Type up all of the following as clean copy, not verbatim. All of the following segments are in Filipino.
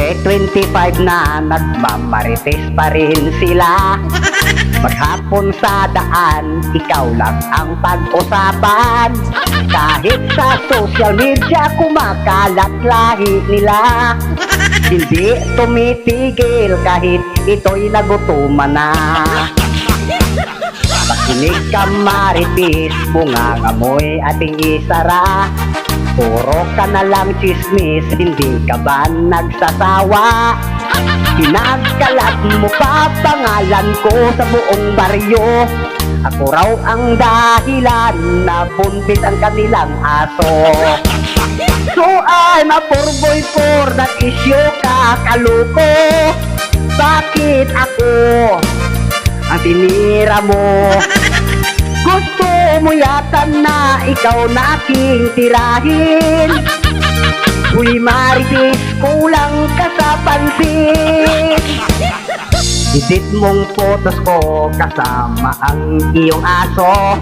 2025 na nagmamarites pa rin sila. Maghapon sa daan, ikaw lang ang pag-usapan. Kahit sa social media kumakalat lahi nila. Hindi tumitigil kahit ito'y nagutuman na. Makinig ka marites, bunganga mo'y ating isara. Puro ka na lang chismis, hindi ka ba nagsasawa? Pinagkalat mo pa pangalan ko sa buong baryo. Ako raw ang dahilan na buntis ang kanilang aso. So I'm a poor boy for that issue, kakaluko. Bakit ako ang tinira mo? Gusto mo yata na ikaw na aking tirahin. Uy marites, kulang ka sa pansin. Edit mong photos ko kasama ang iyong aso.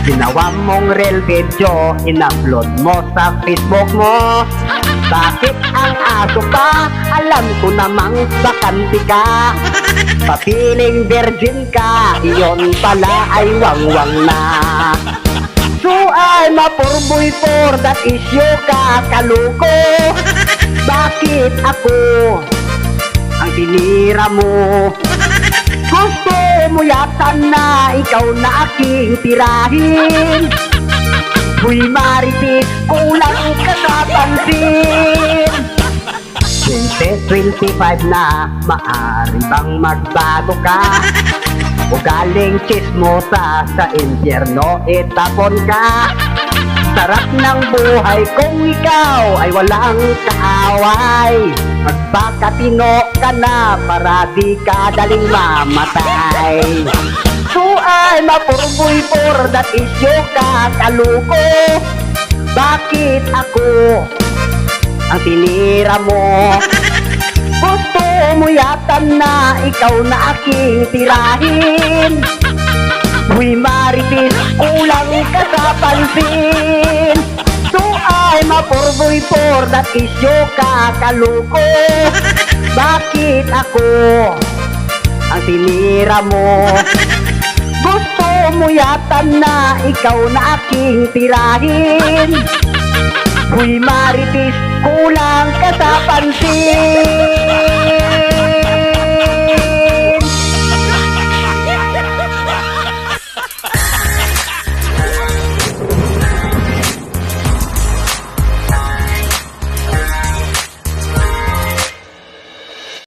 Ginawa mong real video, in-upload mo sa Facebook mo. Bakit ang aso pa? Alam ko namang bakante ka. Papiling virgin ka, iyon pala ay wangwang na. So I'm a poor boy for that issue, kakaluko. Bakit ako ang tinira mo? Gusto mo yata na ikaw na aking tirahin. Uy marites, kulang ka sa pansin. 2025 na, maari bang magbago ka? O galing chismosa sa impyerno itapon ka. Sarap ng buhay kung ikaw ay walang kaaway. Magpakatino ka na para di ka daling mamatay. So I'm a poor boy for that issue, kakaluko. Bakit ako ang tinira mo? Gusto mo yata na ikaw na aking tirahin. Uy marites, kulang ka sa pansin. So I'm a poor boy for that issue, kakaluko. Bakit ako ang tinira mo? Gusto mo yata na ikaw na aking tirahin. Uy marites, kulang ka sa pansin.